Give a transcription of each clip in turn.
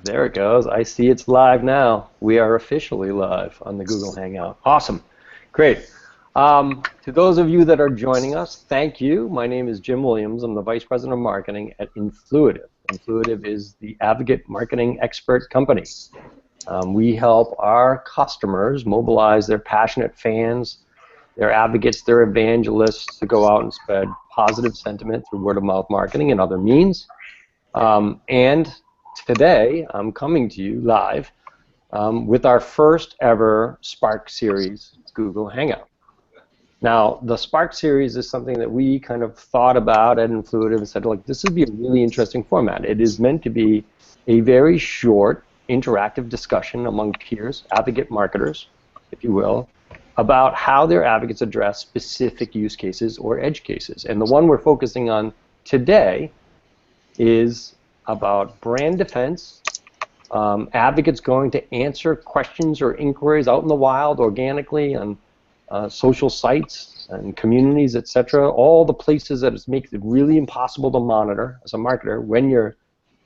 There it goes. I see it's live now. We are officially live on the Google Hangout. Awesome. Great. To those of you that are joining us, thank you. My name is Jim Williams. I'm the Vice President of Marketing at Influitive. Influitive is the advocate marketing expert company. We help our customers mobilize their passionate fans, their advocates, their evangelists to go out and spread positive sentiment through word-of-mouth marketing and other means. And today, I'm coming to you live with our first ever Spark Series Google Hangout. Now, the Spark Series is something that we kind of thought about at Influitive and said, like, this would be a really interesting format. It is meant to be a very short, interactive discussion among peers, advocate marketers, if you will, about how their advocates address specific use cases or edge cases. And the one we're focusing on today is about brand defense, advocates going to answer questions or inquiries out in the wild organically on social sites and communities, etc. All the places that it makes it really impossible to monitor as a marketer when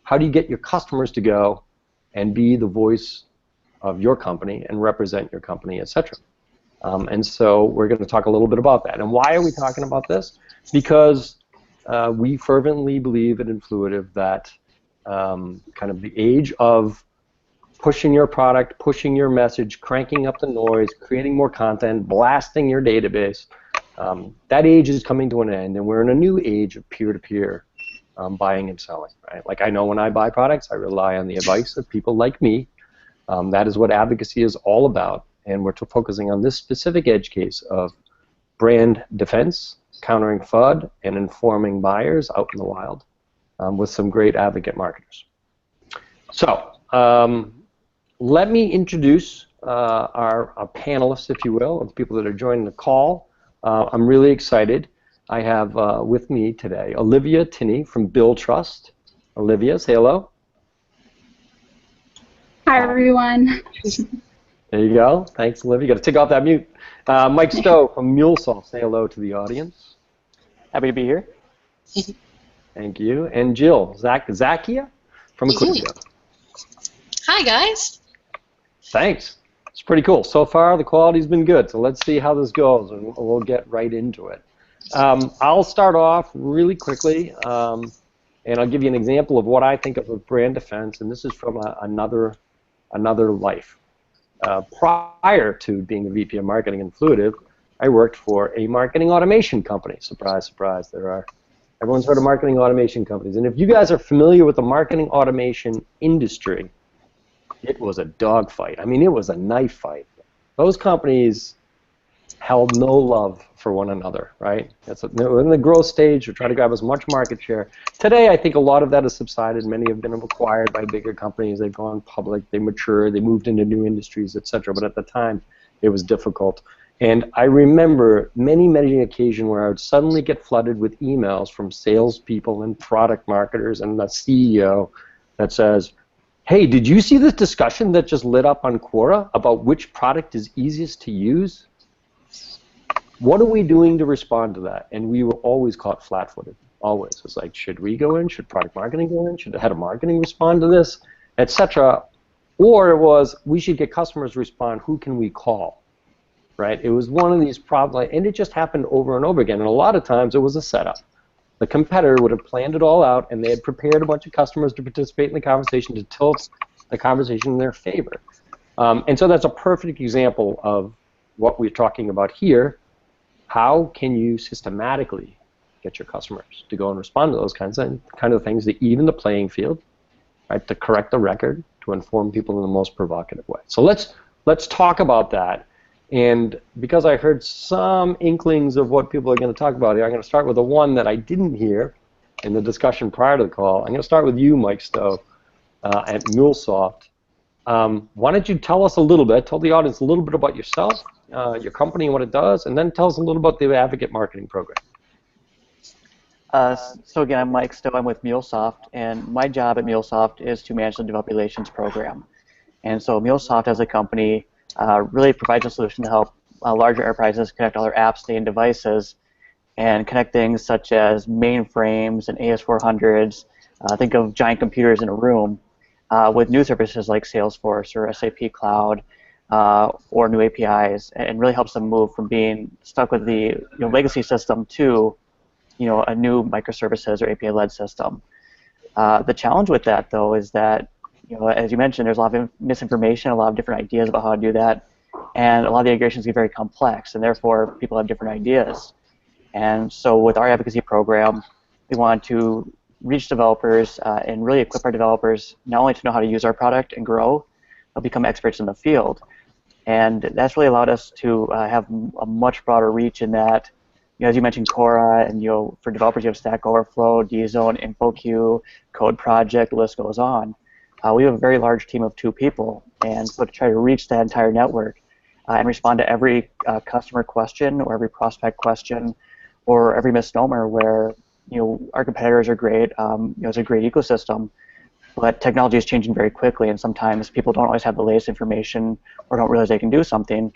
how do you get your customers to go and be the voice of your company and represent your company, etc. And so we're going to talk a little bit about that. And why are we talking about this? Because we fervently believe at Influitive that kind of the age of pushing your product, pushing your message, cranking up the noise, creating more content, blasting your database, that age is coming to an end, and we're in a new age of peer-to-peer buying and selling. Right? Like, I know when I buy products, I rely on the advice of people like me. That is what advocacy is all about, and we're focusing on this specific edge case of brand defense, countering FUD, and informing buyers out in the wild with some great advocate marketers. So let me introduce our panelists, if you will, the people that are joining the call. I'm really excited. I have with me today Olivia Tinney from BillTrust. Olivia, say hello. Hi, everyone. There you go. Thanks, Olivia. You got to take off that mute. Mike Stowe from MuleSoft. Say hello to the audience. Happy to be here. Thank you. And Jill, Zacchia from Acquisio. Hi, guys. Thanks. It's pretty cool. So far, the quality's been good. So let's see how this goes, and we'll get right into it. I'll start off really quickly, and I'll give you an example of what I think of as brand defense, and this is from another life. Prior to being the VP of Marketing in Influitive, I worked for a marketing automation company. Surprise, surprise. Everyone's heard of marketing automation companies. And if you guys are familiar with the marketing automation industry, it was a dogfight. I mean, it was a knife fight. Those companies held no love for one another, right? We're in the growth stage. We're trying to grab as much market share. Today, I think a lot of that has subsided. Many have been acquired by bigger companies. They've gone public. They matured. They moved into new industries, etc. But at the time, it was difficult. And I remember many occasions where I would suddenly get flooded with emails from salespeople and product marketers and the CEO that says, hey, did you see this discussion that just lit up on Quora about which product is easiest to use? What are we doing to respond to that? And we were always caught flat-footed, always. It was like, should we go in? Should product marketing go in? Should the head of marketing respond to this, etc.? Or it was, we should get customers to respond, who can we call? Right? It was one of these problems, and it just happened over and over again. And a lot of times it was a setup. The competitor would have planned it all out, and they had prepared a bunch of customers to participate in the conversation to tilt the conversation in their favor. And so that's a perfect example of what we're talking about here. How can you systematically get your customers to go and respond to those kinds of things, to even the playing field, right? To correct the record, to inform people in the most provocative way. So let's talk about that. And because I heard some inklings of what people are going to talk about here, I'm going to start with the one that I didn't hear in the discussion prior to the call. I'm going to start with you, Mike Stowe, at MuleSoft. Why don't you tell us a little bit, tell the audience a little bit about yourself, your company and what it does, and then tell us a little about the Advocate Marketing Program. So again, I'm Mike Stowe. I'm with MuleSoft, and my job at MuleSoft is to manage the developer relations program. And so MuleSoft as a company really provides a solution to help larger enterprises connect all their apps, data, and devices, and connect things such as mainframes and AS400s. Think of giant computers in a room with new services like Salesforce or SAP Cloud or new APIs, and really helps them move from being stuck with the legacy system to a new microservices or API-led system. The challenge with that, though, is that as you mentioned, there's a lot of misinformation, a lot of different ideas about how to do that, and a lot of the integrations get very complex, and therefore people have different ideas. And so with our advocacy program, we want to reach developers and really equip our developers not only to know how to use our product and grow, but become experts in the field. And that's really allowed us to have a much broader reach in that, as you mentioned, Cora, and for developers you have Stack Overflow, DZone, InfoQ, Code Project, the list goes on. We have a very large team of 2 people, and so to try to reach that entire network and respond to every customer question or every prospect question or every misnomer where our competitors are great, it's a great ecosystem, but technology is changing very quickly, and sometimes people don't always have the latest information or don't realize they can do something.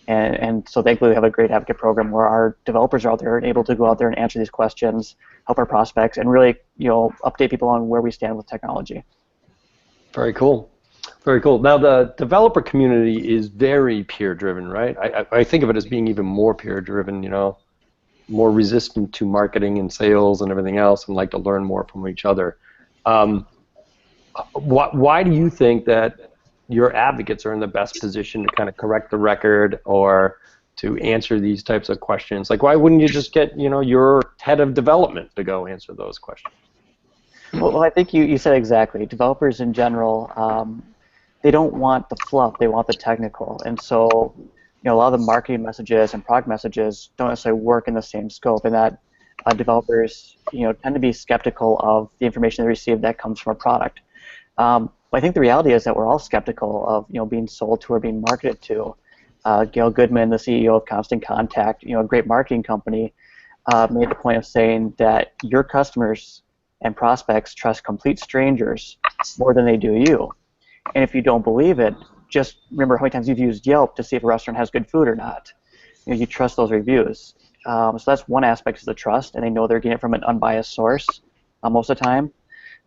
And so thankfully we have a great advocate program where our developers are out there and able to go out there and answer these questions, help our prospects, and really update people on where we stand with technology. Very cool. Very cool. Now, the developer community is very peer-driven, right? I think of it as being even more peer-driven, more resistant to marketing and sales and everything else, and like to learn more from each other. Why do you think that your advocates are in the best position to kind of correct the record or to answer these types of questions? Like, why wouldn't you just get, your head of development to go answer those questions? Well, I think you said exactly. Developers in general, they don't want the fluff, they want the technical. And so, a lot of the marketing messages and product messages don't necessarily work in the same scope, and that developers, tend to be skeptical of the information they receive that comes from a product. But I think the reality is that we're all skeptical of, being sold to or being marketed to. Gail Goodman, the CEO of Constant Contact, a great marketing company, made the point of saying that your customers and prospects trust complete strangers more than they do you. And if you don't believe it, just remember how many times you've used Yelp to see if a restaurant has good food or not. You trust those reviews. So that's one aspect is the trust, and they know they're getting it from an unbiased source most of the time.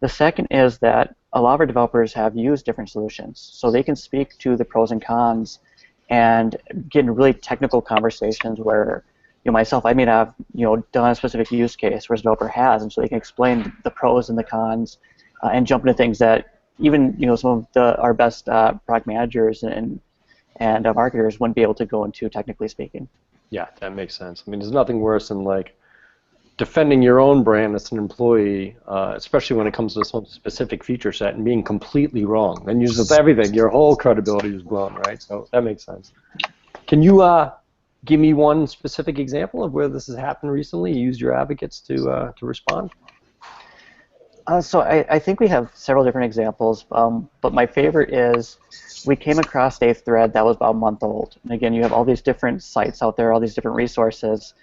The second is that a lot of our developers have used different solutions, so they can speak to the pros and cons and get in really technical conversations where myself, I may not have done a specific use case, whereas a developer has, and so they can explain the pros and the cons and jump into things that even some of our best product managers and marketers wouldn't be able to go into, technically speaking. Yeah, that makes sense. I mean, there's nothing worse than like defending your own brand as an employee, especially when it comes to some specific feature set and being completely wrong. Then you just everything, your whole credibility is blown, right? So that makes sense. Can you give me one specific example of where this has happened recently? You used your advocates to respond? So I think we have several different examples, but my favorite is we came across a thread that was about a month old. And again, you have all these different sites out there, all these different resources,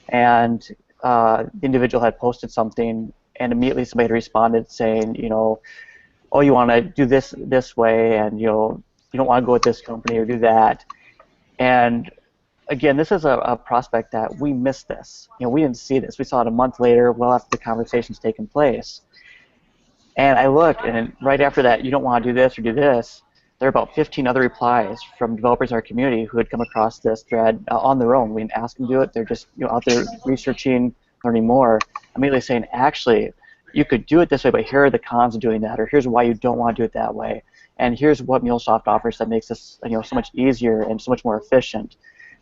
and the individual had posted something, and immediately somebody had responded saying, oh, you want to do this way, and you don't want to go with this company or do that. And again, this is a prospect that we missed this. We didn't see this. We saw it a month later, well after the conversation's taken place. And I looked, and right after that, you don't want to do this or do this, there are about 15 other replies from developers in our community who had come across this thread on their own. We didn't ask them to do it. They're just out there researching, learning more, immediately saying, actually, you could do it this way, but here are the cons of doing that, or here's why you don't want to do it that way. And here's what MuleSoft offers that makes this so much easier and so much more efficient.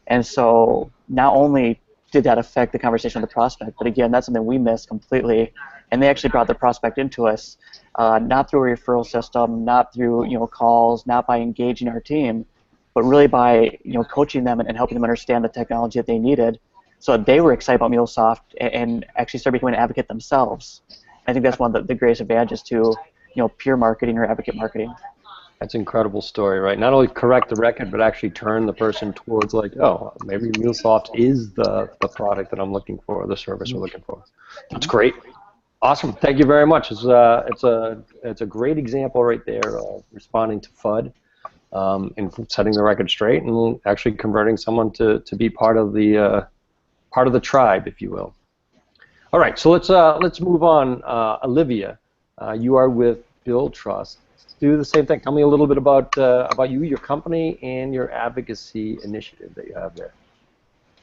And so not only did that affect the conversation with the prospect, but again, that's something we missed completely. And they actually brought the prospect into us, not through a referral system, not through calls, not by engaging our team, but really by coaching them and helping them understand the technology that they needed, so that they were excited about MuleSoft and actually started becoming an advocate themselves. I think that's one of the greatest advantages to peer marketing or advocate marketing. That's an incredible story, right? Not only correct the record, but actually turn the person towards like, oh, maybe MuleSoft is the product that I'm looking for, the service we're looking for. That's great. Awesome. Thank you very much. It's a great example right there of responding to FUD and setting the record straight and actually converting someone to be part of the tribe, if you will. All right, so let's move on. Olivia, you are with BillTrust do the same thing. Tell me a little bit about you, your company, and your advocacy initiative that you have there.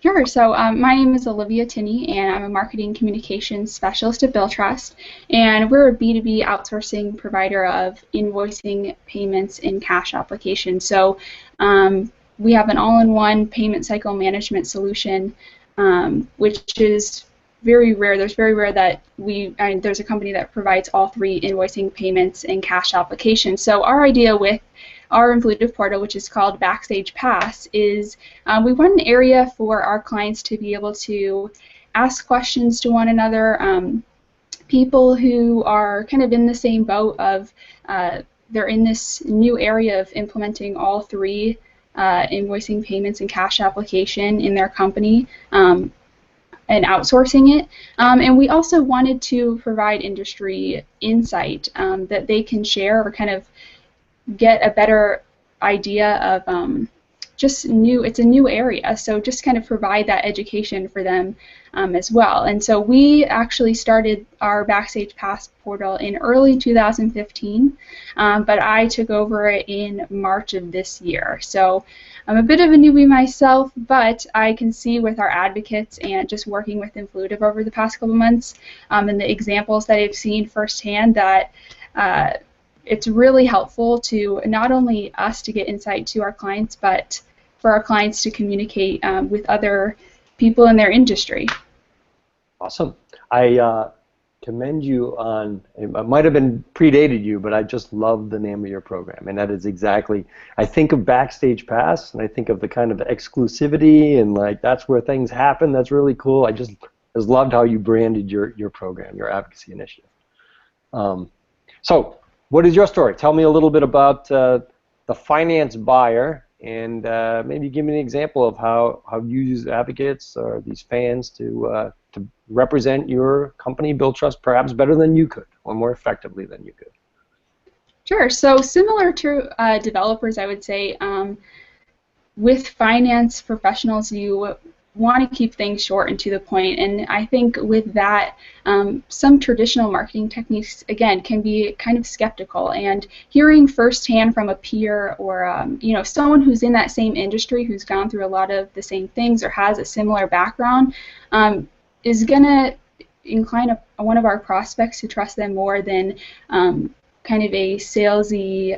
Sure. So my name is Olivia Tinney, and I'm a marketing communications specialist at BillTrust. And we're a B2B outsourcing provider of invoicing, payments, and cash applications. So we have an all-in-one payment cycle management solution, which is very rare. There's very rare that there's a company that provides all three: invoicing, payments, and cash applications. So our idea with our Influitive portal, which is called Backstage Pass, is we want an area for our clients to be able to ask questions to one another. People who are kind of in the same boat of they're in this new area of implementing all three, invoicing, payments, and cash application in their company, and outsourcing it. And we also wanted to provide industry insight that they can share or kind of get a better idea of it's a new area, so just kind of provide that education for them as well. And so we actually started our Backstage Pass portal in early 2015, but I took over it in March of this year. So I'm a bit of a newbie myself, but I can see with our advocates and just working with Influitive over the past couple months and the examples that I've seen firsthand that it's really helpful to not only us to get insight to our clients, but for our clients to communicate with other people in their industry. Awesome. I commend you on, it might have been predated you, but I just love the name of your program. And that is exactly, I think of Backstage Pass, and I think of the kind of exclusivity, and like that's where things happen. That's really cool. I just loved how you branded your program, your advocacy initiative. So, what is your story? Tell me a little bit about the finance buyer, and maybe give me an example of how you use advocates or these fans to represent your company, BillTrust, perhaps better than you could, or more effectively than you could. Sure. So similar to developers, I would say, with finance professionals, you want to keep things short and to the point, and I think with that, some traditional marketing techniques, again, can be kind of skeptical, and hearing firsthand from a peer or someone who's in that same industry, who's gone through a lot of the same things or has a similar background, is going to incline one of our prospects to trust them more than kind of a salesy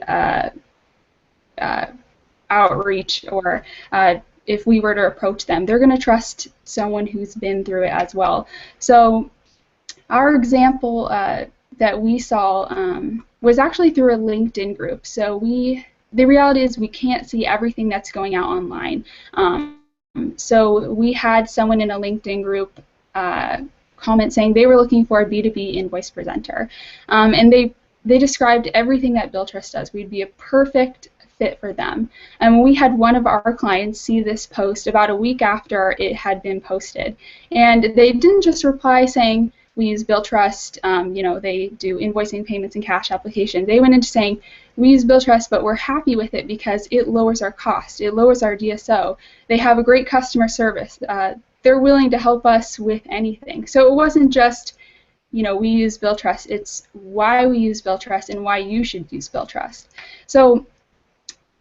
outreach, or if we were to approach them, they're going to trust someone who's been through it as well. So our example that we saw was actually through a LinkedIn group. So the reality is we can't see everything that's going out online. So we had someone in a LinkedIn group comment saying they were looking for a B2B invoice presenter. And they described everything that BillTrust does. We'd be a perfect fit for them. And we had one of our clients see this post about a week after it had been posted. And they didn't just reply saying, we use BillTrust, they do invoicing, payments, and cash application. They went into saying, we use BillTrust, but we're happy with it because it lowers our cost. It lowers our DSO. They have a great customer service. They're willing to help us with anything. So it wasn't just, we use BillTrust. It's why we use BillTrust and why you should use BillTrust. So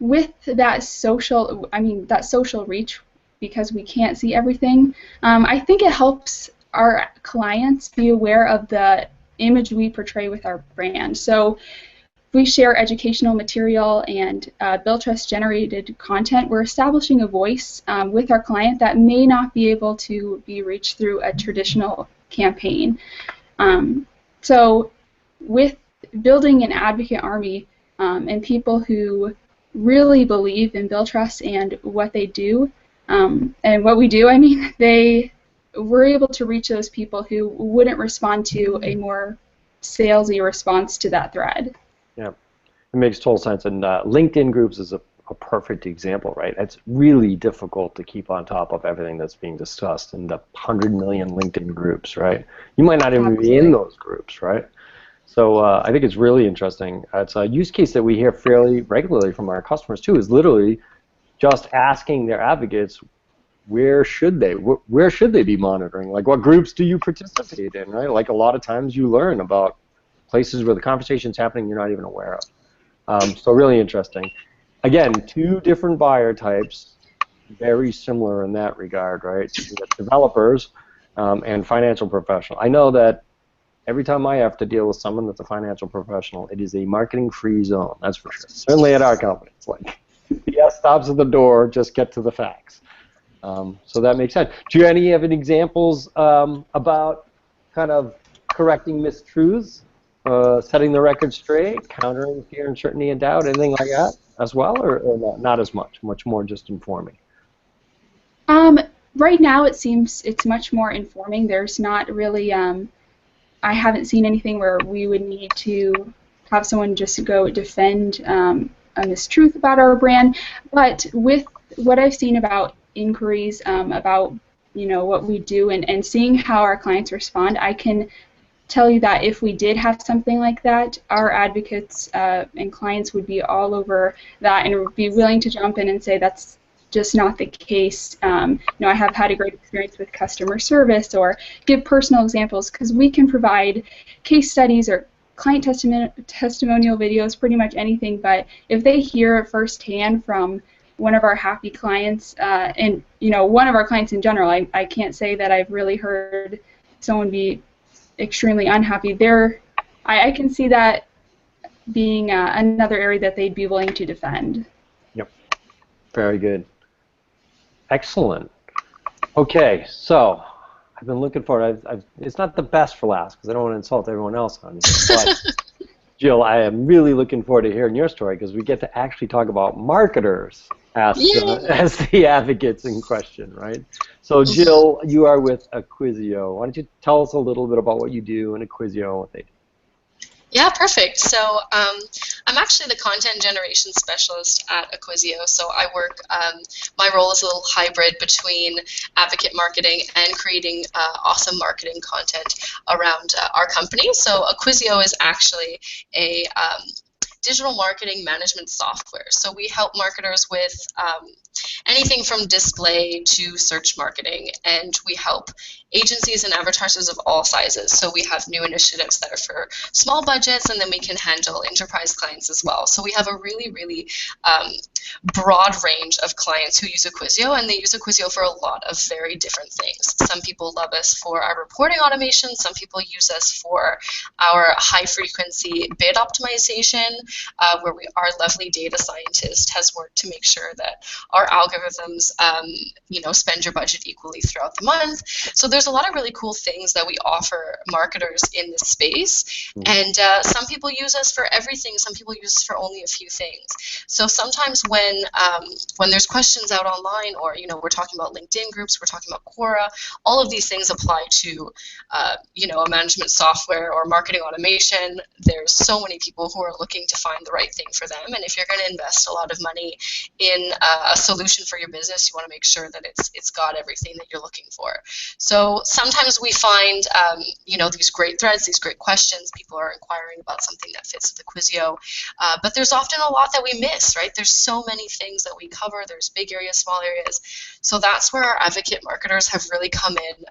with that social reach, because we can't see everything, I think it helps our clients be aware of the image we portray with our brand. So if we share educational material and BillTrust generated content, we're establishing a voice with our client that may not be able to be reached through a traditional campaign. So with building an advocate army and people who really believe in BillTrust and what they do, and what we do, we're able to reach those people who wouldn't respond to a more salesy response to that thread. Yeah, it makes total sense, and LinkedIn groups is a perfect example, right? It's really difficult to keep on top of everything that's being discussed in the 100 million LinkedIn groups, right? You might not even be in those groups, right? So I think it's really interesting. It's a use case that we hear fairly regularly from our customers too, is literally just asking their advocates, where should they be monitoring? Like, what groups do you participate in, right? Like, a lot of times you learn about places where the conversation's happening you're not even aware of. So really interesting. Again, two different buyer types, very similar in that regard, right? You got developers and financial professional. I know that every time I have to deal with someone that's a financial professional, it is a marketing-free zone, that's for sure. Certainly at our company. It's like, BS stops at the door, just get to the facts. So that makes sense. Do you have any examples about kind of correcting mistruths, setting the record straight, countering fear, uncertainty, and doubt, anything like that as well, or not as much more just informing? Right now it seems it's much more informing. There's not really, I haven't seen anything where we would need to have someone just go defend a mistruth about our brand. But with what I've seen about inquiries about what we do and seeing how our clients respond, I can tell you that if we did have something like that, our advocates and clients would be all over that and would be willing to jump in and say that's just not the case. I have had a great experience with customer service, or give personal examples, because we can provide case studies or client testimonial videos, pretty much anything. But if they hear it firsthand from one of our happy clients, and one of our clients in general, I can't say that I've really heard someone be extremely unhappy. I can see that being another area that they'd be willing to defend. Yep. Very good. Excellent. Okay, so I've been looking for it. It's not the best for last because I don't want to insult everyone else on here. But Jill, I am really looking forward to hearing your story because we get to actually talk about marketers as the advocates in question, right? So Jill, you are with Acquisio. Why don't you tell us a little bit about what you do in Acquisio and what they do? Yeah, perfect. So I'm actually the content generation specialist at Acquisio. So I work, my role is a little hybrid between advocate marketing and creating awesome marketing content around our company. So Acquisio is actually a digital marketing management software. So we help marketers with anything from display to search marketing, and we help agencies and advertisers of all sizes. So we have new initiatives that are for small budgets, and then we can handle enterprise clients as well. So we have a really, really broad range of clients who use Acquisio, and they use Acquisio for a lot of very different things. Some people love us for our reporting automation. Some people use us for our high-frequency bid optimization, where our lovely data scientist has worked to make sure that our algorithms, spend your budget equally throughout the month. So there's a lot of really cool things that we offer marketers in this space. And some people use us for everything. Some people use us for only a few things. So sometimes when there's questions out online, or we're talking about LinkedIn groups, we're talking about Quora, all of these things apply to a management software or marketing automation. There's so many people who are looking to find the right thing for them, and if you're going to invest a lot of money in a solution for your business, you want to make sure that it's got everything that you're looking for. So sometimes we find these great threads, these great questions. People are inquiring about something that fits with Acquisio, but there's often a lot that we miss, right? There's so many things that we cover. There's big areas, small areas. So that's where our advocate marketers have really come in,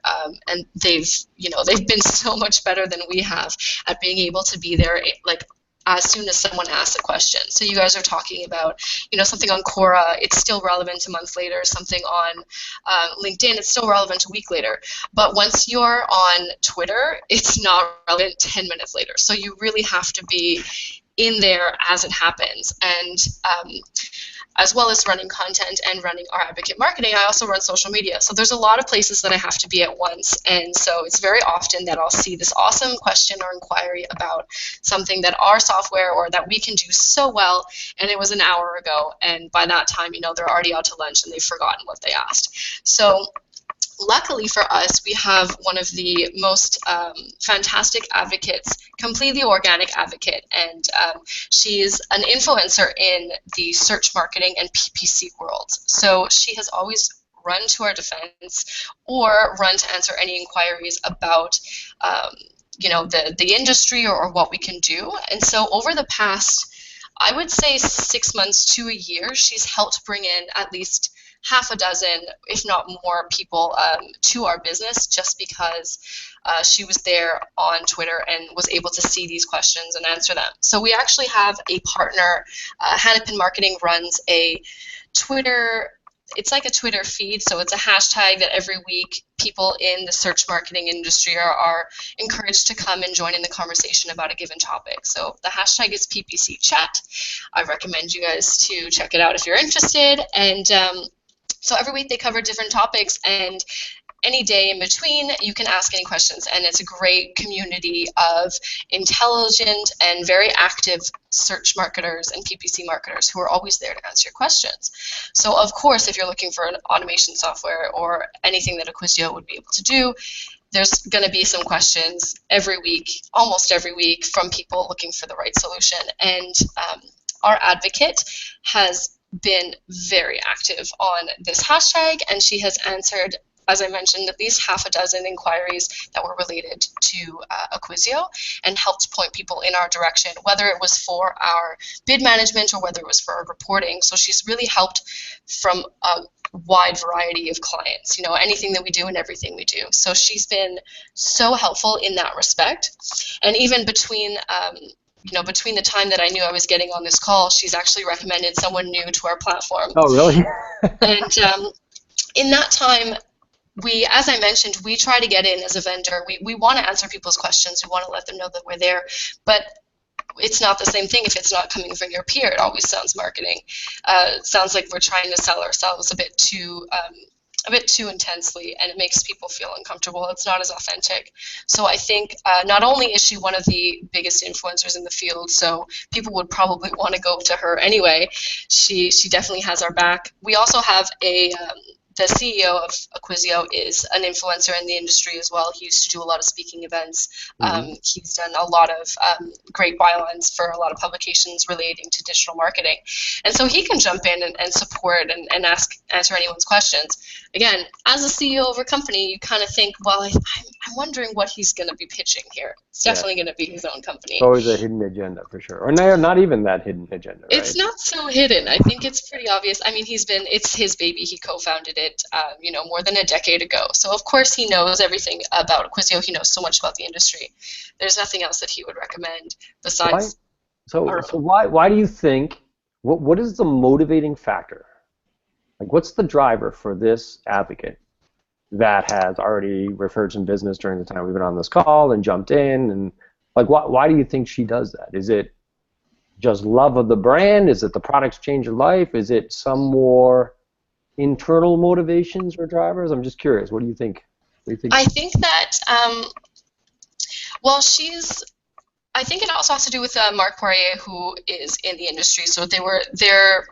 and they've been so much better than we have at being able to be there, like, as soon as someone asks a question. So you guys are talking about, something on Quora, it's still relevant a month later. Something on LinkedIn, it's still relevant a week later. But once you're on Twitter, it's not relevant 10 minutes later. So you really have to be in there as it happens. And as well as running content and running our advocate marketing, I also run social media. So there's a lot of places that I have to be at once. And so it's very often that I'll see this awesome question or inquiry about something that our software or that we can do so well, and it was an hour ago. And by that time, they're already out to lunch and they've forgotten what they asked. So luckily for us, we have one of the most fantastic advocates, completely organic advocate, and she's an influencer in the search marketing and PPC world. So she has always run to our defense or run to answer any inquiries about the industry or what we can do. And so over the past, I would say 6 months to a year, she's helped bring in at least half a dozen, if not more, people to our business just because she was there on Twitter and was able to see these questions and answer them. So we actually have a partner. Hannah Marketing runs a Twitter. It's like a Twitter feed, so it's a hashtag that every week people in the search marketing industry are encouraged to come and join in the conversation about a given topic. So the hashtag is PPC Chat. I recommend you guys to check it out if you're interested. And so every week they cover different topics, and any day in between, you can ask any questions, and it's a great community of intelligent and very active search marketers and PPC marketers who are always there to answer your questions. So of course, if you're looking for an automation software or anything that Acquisio would be able to do, there's going to be some questions every week, almost every week, from people looking for the right solution. And our advocate has been very active on this hashtag, and she has answered, as I mentioned, at least half a dozen inquiries that were related to Acquisio and helped point people in our direction, whether it was for our bid management or whether it was for our reporting. So she's really helped from a wide variety of clients, you know, anything that we do and everything we do. So she's been so helpful in that respect. And even between between the time that I knew I was getting on this call, she's actually recommended someone new to our platform. Oh, really? And in that time, as I mentioned, we try to get in as a vendor. We want to answer people's questions. We want to let them know that we're there. But it's not the same thing if it's not coming from your peer. It always sounds marketing. It sounds like we're trying to sell ourselves a bit too intensely, and it makes people feel uncomfortable. It's not as authentic. So I think not only is she one of the biggest influencers in the field, so people would probably want to go to her anyway, she definitely has our back. We also have the CEO of Acquisio is an influencer in the industry as well. He used to do a lot of speaking events. He's done a lot of great bylines for a lot of publications relating to digital marketing. And so he can jump in and support and answer anyone's questions. Again, as a CEO of a company, you kind of think, well, I'm wondering what he's going to be pitching here. It's definitely going to be his own company. It's always a hidden agenda for sure. Or not even that hidden agenda, right? It's not so hidden. I think it's pretty obvious. I mean, it's his baby. He co-founded it, more than a decade ago. So of course he knows everything about Acquisio. He knows so much about the industry. There's nothing else that he would recommend besides. Why do you think? What is the motivating factor? Like, what's the driver for this advocate that has already referred some business during the time we've been on this call and jumped in, and like, why do you think she does that? Is it just love of the brand? Is it the products change your life? Is it some more internal motivations or drivers? I'm just curious. What do you think? I think that I think it also has to do with Mark Poirier, who is in the industry. So their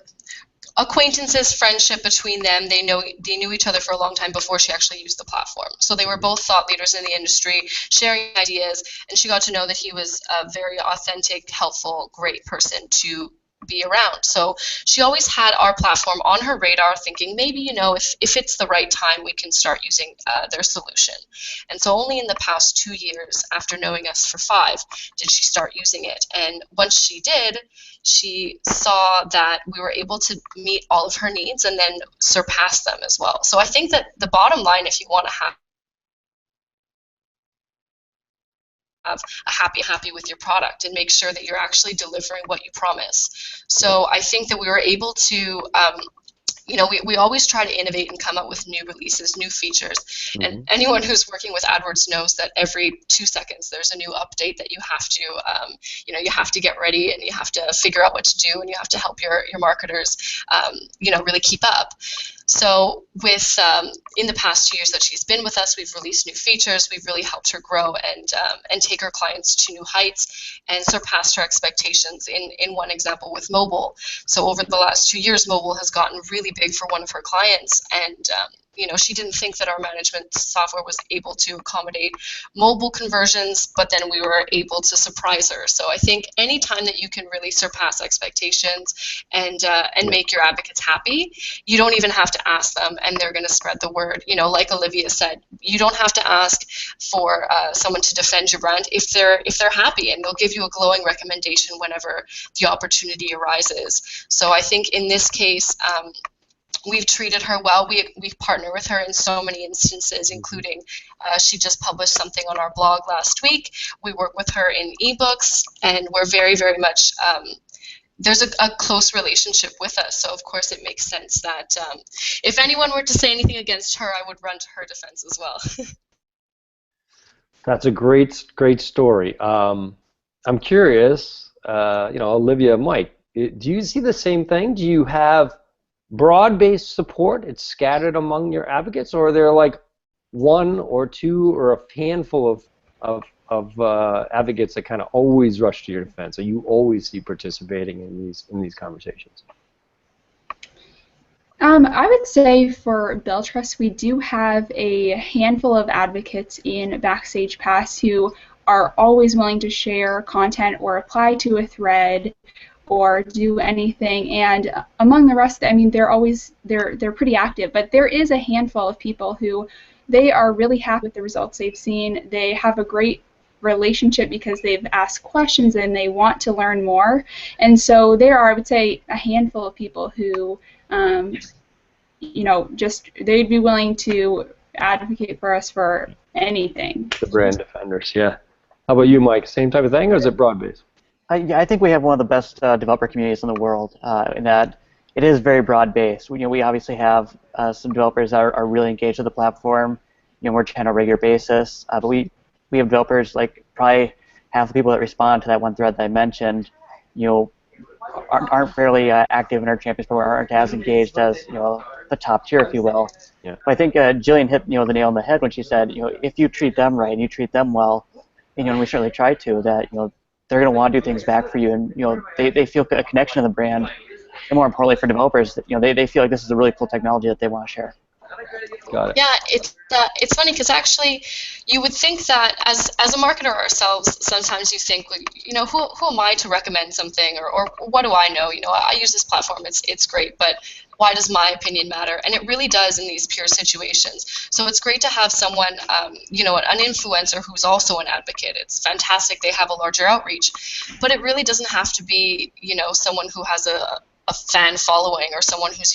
acquaintances, friendship between them. They knew each other for a long time before she actually used the platform. So they were both thought leaders in the industry, sharing ideas, and she got to know that he was a very authentic, helpful, great person to be around. So she always had our platform on her radar, thinking maybe, if it's the right time, we can start using their solution. And so only in the past 2 years, after knowing us for 5, did she start using it. And once she did, she saw that we were able to meet all of her needs and then surpass them as well. So I think that the bottom line, if you want to have a happy with your product and make sure that you're actually delivering what you promise. So I think that we were able to, we always try to innovate and come up with new releases, new features. Mm-hmm. And anyone who's working with AdWords knows that every 2 seconds there's a new update that you have to, you have to get ready and you have to figure out what to do and you have to help your marketers, really keep up. So with in the past 2 years that she's been with us, we've released new features. We've really helped her grow and take her clients to new heights and surpassed her expectations. In one example with mobile. So over the last 2 years, mobile has gotten really big for one of her clients, and she didn't think that our management software was able to accommodate mobile conversions, but then we were able to surprise her. So I think any time that you can really surpass expectations and make your advocates happy, you don't even have to ask them, and they're going to spread the word. Like Olivia said, you don't have to ask for someone to defend your brand if they're happy, and they'll give you a glowing recommendation whenever the opportunity arises. So I think in this case, We've treated her well. We've partnered with her in so many instances, including she just published something on our blog last week. We work with her in ebooks, and we're very, very much there's a close relationship with us. So of course it makes sense that if anyone were to say anything against her, I would run to her defense as well. That's a great story. I'm curious, Olivia, Mike, do you see the same thing? Do you have broad-based support? It's scattered among your advocates, or are there like one or two or a handful of advocates that kind of always rush to your defense, or you always see participating in these conversations? I would say for BillTrust, we do have a handful of advocates in Backstage Pass who are always willing to share content or reply to a thread or do anything. And among the rest, I mean, they're pretty active. But there is a handful of people who they are really happy with the results they've seen. They have a great relationship because they've asked questions and they want to learn more. And so there are, I would say, a handful of people who just they'd be willing to advocate for us for anything. The brand defenders, yeah. How about you, Mike? Same type of thing, or is it broad-based? I think we have one of the best developer communities in the world in that it is very broad-based. We obviously have some developers that are really engaged with the platform. We're chatting on a regular basis, but we have developers, like probably half the people that respond to that one thread that I mentioned, aren't fairly active in our champions program, aren't as engaged as the top tier, if you will. Yeah. But I think Jillian hit the nail on the head when she said, if you treat them right and you treat them well, and we certainly try to, that they're going to want to do things back for you, and they feel a connection to the brand, and more importantly for developers, they feel like this is a really cool technology that they want to share. Got it. Yeah, it's funny because actually, you would think that as a marketer ourselves, sometimes you think, who am I to recommend something, or what do I know? I use this platform, it's great, but why does my opinion matter? And it really does in these peer situations. So it's great to have someone, an influencer who's also an advocate. It's fantastic they have a larger outreach, but it really doesn't have to be, someone who has a fan following, or someone who's,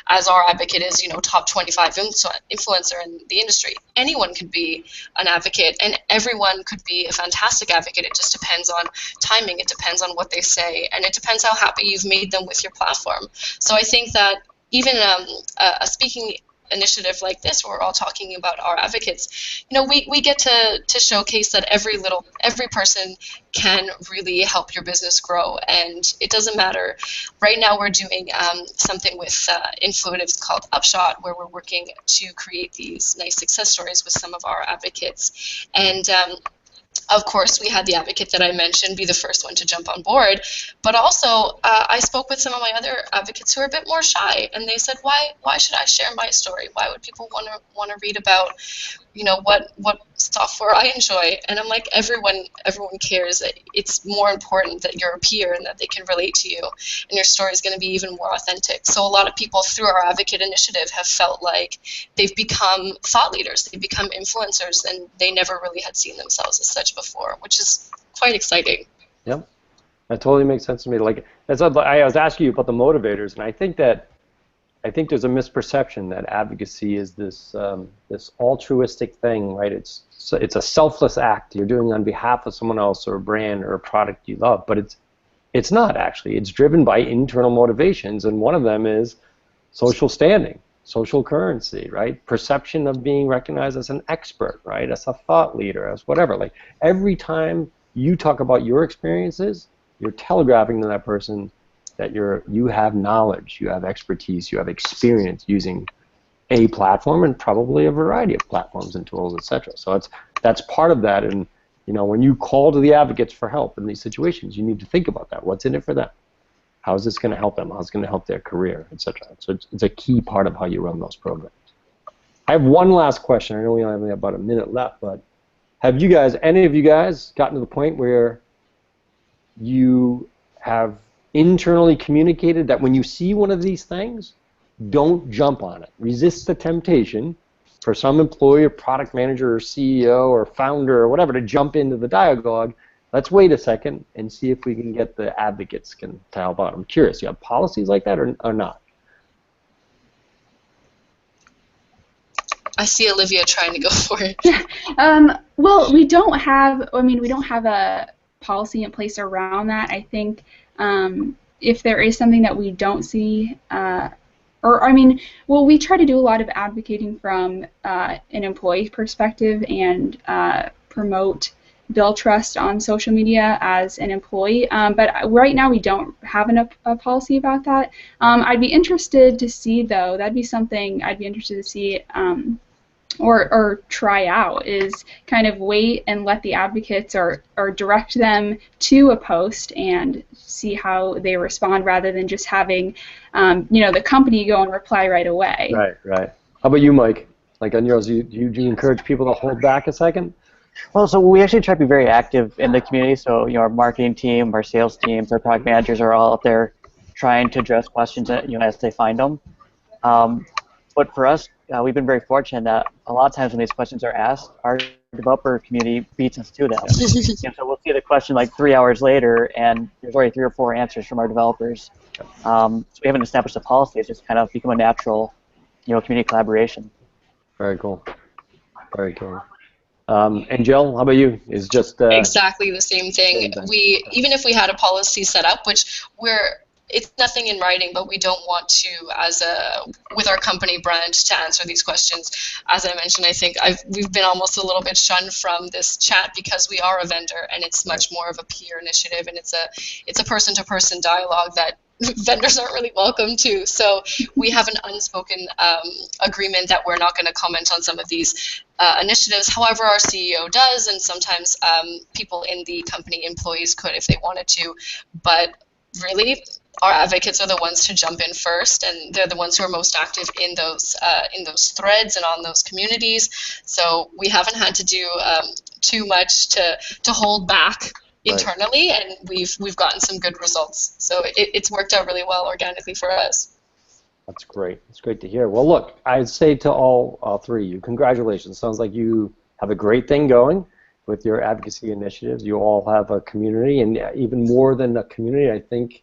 as our advocate is, top 25 influencer in the industry. Anyone could be an advocate, and everyone could be a fantastic advocate. It just depends on timing, it depends on what they say, and it depends how happy you've made them with your platform. So I think that even a speaking initiative like this, where we're all talking about our advocates, we get to showcase that every person can really help your business grow, and it doesn't matter. Right now we're doing something with Influitive called Upshot, where we're working to create these nice success stories with some of our advocates, and of course, we had the advocate that I mentioned be the first one to jump on board, but also I spoke with some of my other advocates who are a bit more shy, and they said, why should I share my story? Why would people want to read about, what software I enjoy? And I'm like, everyone cares. It's more important that you're a peer and that they can relate to you, and your story is going to be even more authentic. So a lot of people through our advocate initiative have felt like they've become thought leaders, they've become influencers, and they never really had seen themselves as such before, which is quite exciting. Yep, that totally makes sense to me. Like, I was asking you about the motivators, and I think there's a misperception that advocacy is this altruistic thing, right? It's a selfless act you're doing on behalf of someone else or a brand or a product you love, but it's not actually. It's driven by internal motivations, and one of them is social standing, social currency, right? Perception of being recognized as an expert, right? As a thought leader, as whatever. Like, every time you talk about your experiences, you're telegraphing to that person that you have knowledge, you have expertise, you have experience using a platform, and probably a variety of platforms and tools, etc. So that's part of that. And when you call to the advocates for help in these situations, you need to think about that. What's in it for them? How is this going to help them? How is it going to help their career, etc. So it's a key part of how you run those programs. I have one last question. I know we only have about a minute left, but have any of you guys gotten to the point where you have internally communicated that when you see one of these things, don't jump on it. Resist the temptation for some employee or product manager or CEO or founder or whatever to jump into the dialogue. Let's wait a second and see if we can get the advocates to help out. I'm curious, you have policies like that or not? I see Olivia trying to go for it. Well, we don't have. I mean, we don't have a policy in place around that. I think if there is something that we don't see, or I mean, well, we try to do a lot of advocating from an employee perspective and promote BillTrust on social media as an employee. But right now we don't have a policy about that. I'd be interested to see, though. That'd be something I'd be interested to see. Or try out is kind of wait and let the advocates or direct them to a post and see how they respond rather than just having the company go and reply right away. Right. How about you, Mike? Like on yours, do you encourage people to hold back a second? Well, so we actually try to be very active in the community. So our marketing team, our sales teams, our product managers are all out there trying to address questions that, as they find them. But for us, we've been very fortunate that a lot of times when these questions are asked, our developer community beats us to them. So we'll see the question like 3 hours later, and there's already 3 or 4 answers from our developers. So we haven't established a policy. It's just kind of become a natural, community collaboration. Very cool. Very cool. And Jill, how about you? Is just exactly the same thing. Even if we had a policy set up, which it's nothing in writing, but we don't want to, with our company brand, to answer these questions. As I mentioned, I think we've been almost a little bit shunned from this chat because we are a vendor, and it's much more of a peer initiative, and it's a person-to-person dialogue that vendors aren't really welcome to. So we have an unspoken agreement that we're not going to comment on some of these initiatives. However, our CEO does, and sometimes people in the company, employees, could if they wanted to. But really, our advocates are the ones to jump in first, and they're the ones who are most active in those threads and on those communities. So we haven't had to do too much to hold back internally, and we've gotten some good results. So it's worked out really well organically for us. That's great. It's great to hear. Well, look, I'd say to all three of you, congratulations. Sounds like you have a great thing going with your advocacy initiatives. You all have a community, and even more than a community, I think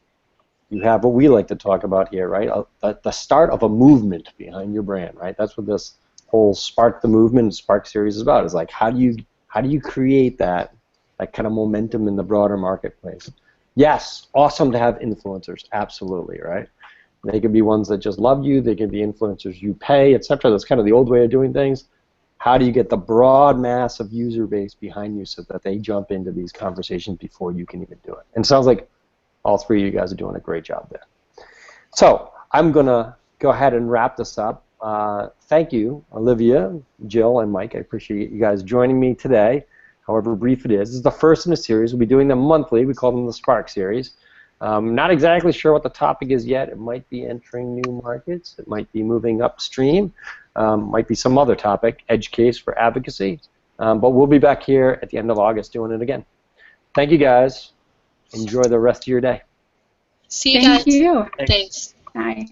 you have what we like to talk about here, right? The start of a movement behind your brand, right? That's what this whole Spark the Movement, Spark series is about. Is like how do you create that kind of momentum in the broader marketplace? Yes, awesome to have influencers, absolutely, right? They could be ones that just love you. They could be influencers you pay, etc. That's kind of the old way of doing things. How do you get the broad mass of user base behind you so that they jump into these conversations before you can even do it? And it sounds like all three of you guys are doing a great job there. So I'm going to go ahead and wrap this up. Thank you, Olivia, Jill, and Mike. I appreciate you guys joining me today, however brief it is. This is the first in a series. We'll be doing them monthly. We call them the Spark series. Not exactly sure what the topic is yet. It might be entering new markets. It might be moving upstream. Might be some other topic, edge case for advocacy. But we'll be back here at the end of August doing it again. Thank you, guys. Enjoy the rest of your day. See you guys. Thank you. Thanks. Bye.